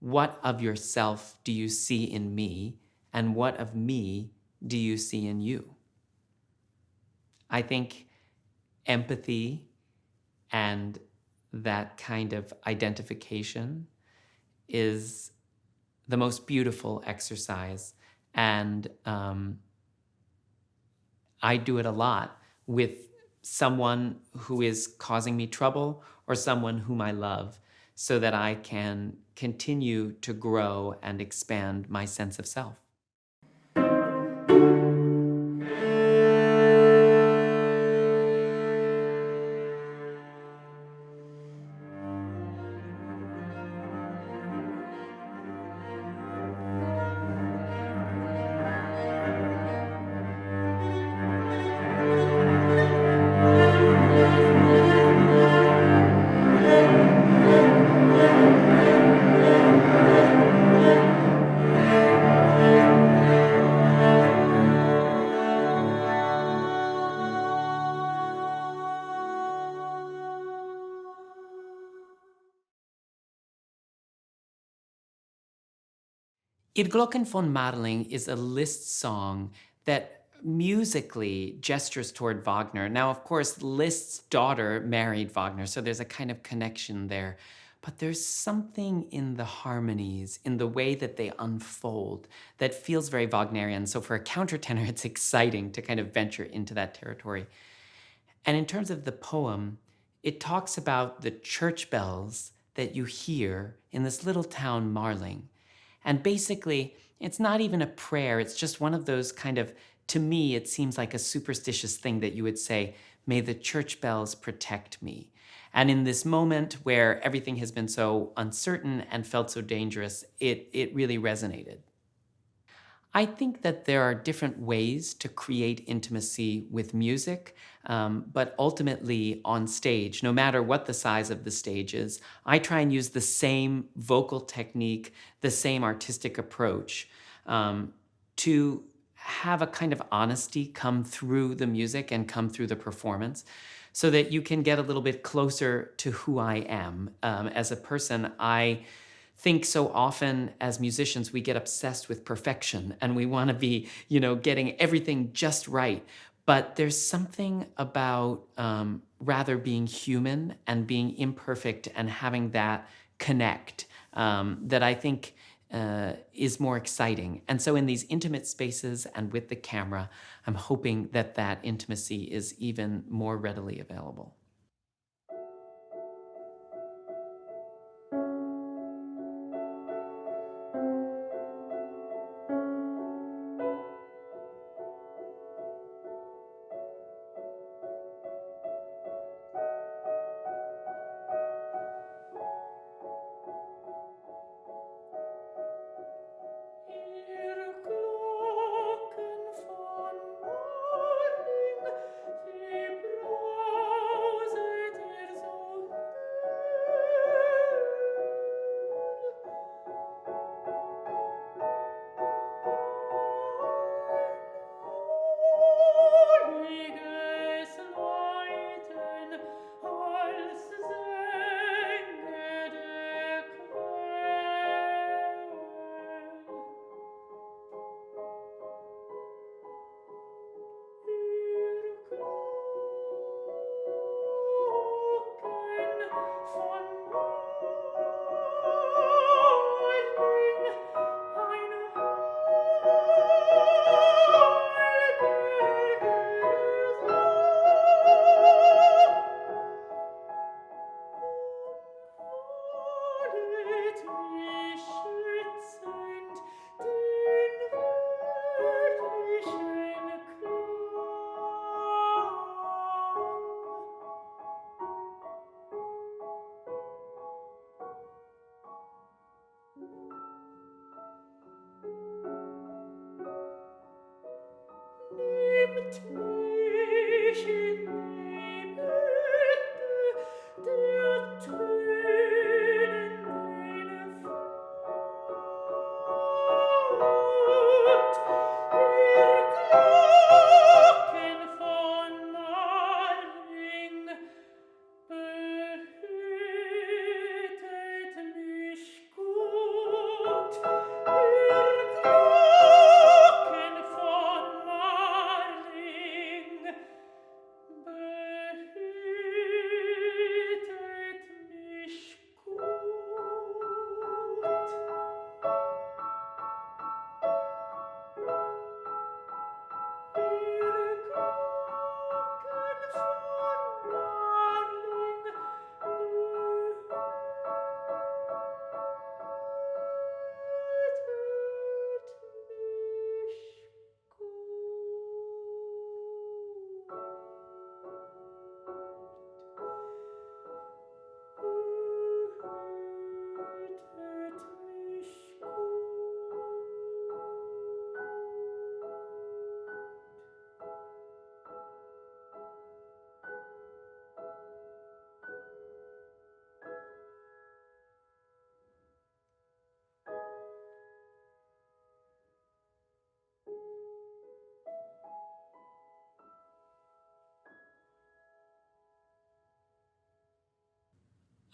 what of yourself do you see in me, and what of me do you see in you? I think empathy and that kind of identification is the most beautiful exercise. And I do it a lot with someone who is causing me trouble or someone whom I love, so that I can continue to grow and expand my sense of self. Il Glocken von Marling is a Liszt song that musically gestures toward Wagner. Now, of course, Liszt's daughter married Wagner, so there's a kind of connection there. But there's something in the harmonies, in the way that they unfold, that feels very Wagnerian. So for a countertenor, it's exciting to kind of venture into that territory. And in terms of the poem, it talks about the church bells that you hear in this little town, Marling. And basically, it's not even a prayer. It's just one of those kind of, to me, it seems like a superstitious thing that you would say, may the church bells protect me. And in this moment where everything has been so uncertain and felt so dangerous, it really resonated. I think that there are different ways to create intimacy with music, but ultimately on stage, no matter what the size of the stage is, I try and use the same vocal technique, the same artistic approach to have a kind of honesty come through the music and come through the performance, so that you can get a little bit closer to who I am. As a person, I think so often as musicians, we get obsessed with perfection and we want to be, getting everything just right. But there's something about rather being human and being imperfect and having that connect that I think is more exciting. And so in these intimate spaces and with the camera, I'm hoping that that intimacy is even more readily available.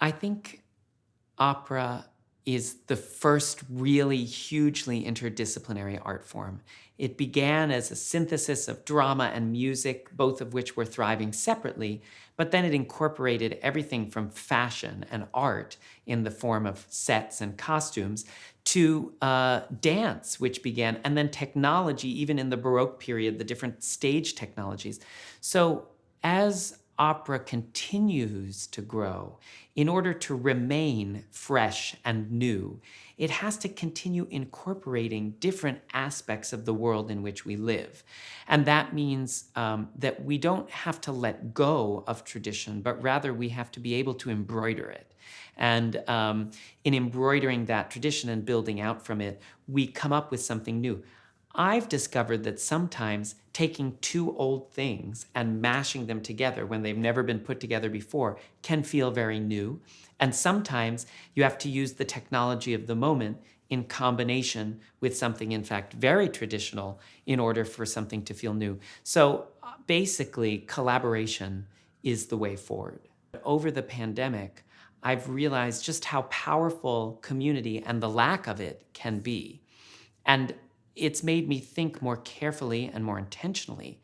I think opera is the first really hugely interdisciplinary art form. It began as a synthesis of drama and music, both of which were thriving separately, but then it incorporated everything from fashion and art in the form of sets and costumes to dance, which began, and then technology, even in the Baroque period, the different stage technologies. So as opera continues to grow, in order to remain fresh and new, it has to continue incorporating different aspects of the world in which we live. And that means that we don't have to let go of tradition, but rather we have to be able to embroider it. And in embroidering that tradition and building out from it, we come up with something new. I've discovered that sometimes taking two old things and mashing them together when they've never been put together before can feel very new. And sometimes you have to use the technology of the moment in combination with something, in fact, very traditional in order for something to feel new. So basically, collaboration is the way forward. Over the pandemic, I've realized just how powerful community and the lack of it can be. And it's made me think more carefully and more intentionally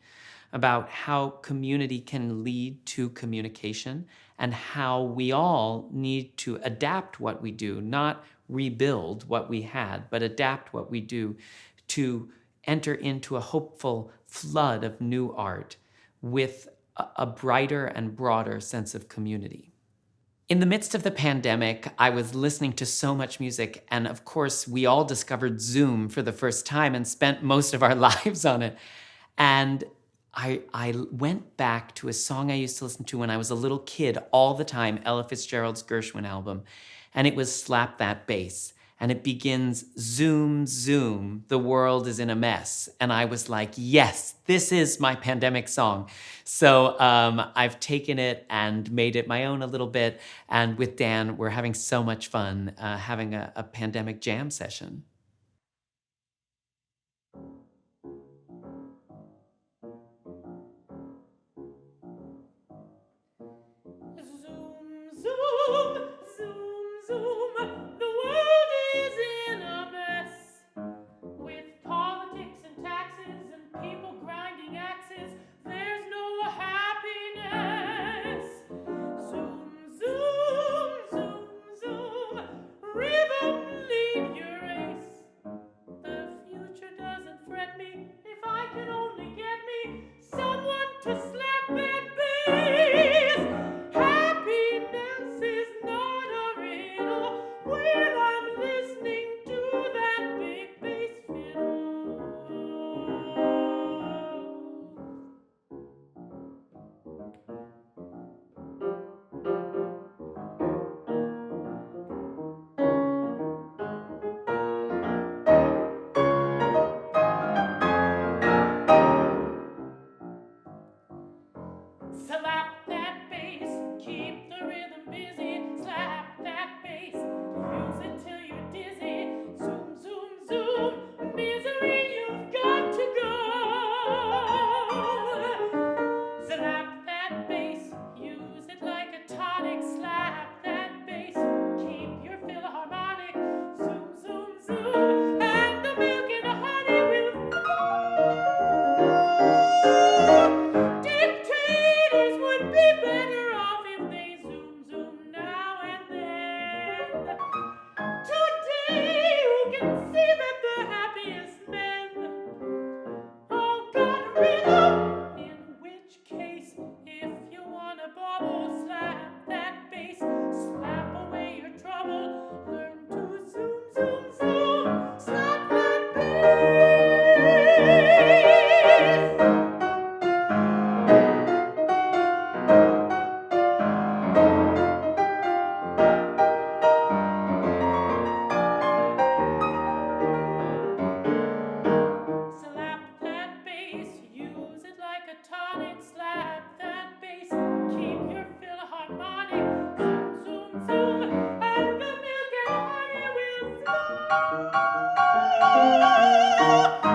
about how community can lead to communication and how we all need to adapt what we do, not rebuild what we had, but adapt what we do to enter into a hopeful flood of new art with a brighter and broader sense of community. In the midst of the pandemic, I was listening to so much music, and of course, we all discovered Zoom for the first time and spent most of our lives on it. And I went back to a song I used to listen to when I was a little kid all the time, Ella Fitzgerald's Gershwin album, and it was Slap That Bass. And it begins, zoom, zoom, the world is in a mess. And I was like, yes, this is my pandemic song. So I've taken it and made it my own a little bit. And with Dan, we're having so much fun having a pandemic jam session. Zoom, zoom, zoom, zoom, the world is in a mess. With politics and taxes and people grinding axes, there's no happiness. Zoom, zoom, zoom, zoom, rhythm lead your race. The future doesn't fret me if I can only get me someone to slap that bass. Happiness is not a riddle when I'm listening to that big bass fiddle. Slap that bass, keep the rhythm busy. Slap that bass, use it till you're dizzy. Zoom, zoom, zoom, misery, you've got to go. Slap that bass, use it like a tonic. Slap that bass, keep your philharmonic. Zoom, zoom, zoom, and the milk and the honey will flow. Dictators would be better off if they zoom, zoom now and then. Today you can see that the happiest men all got rhythm. In which case, if you wanna bubble, slap that bass, slap away your trouble. Learn to zoom, zoom, zoom, slap that bass. Slap that bass, use it like a tonic. Slap that bass, keep your philharmonic. Zoom, zoom, zoom, and the milk and honey will flow.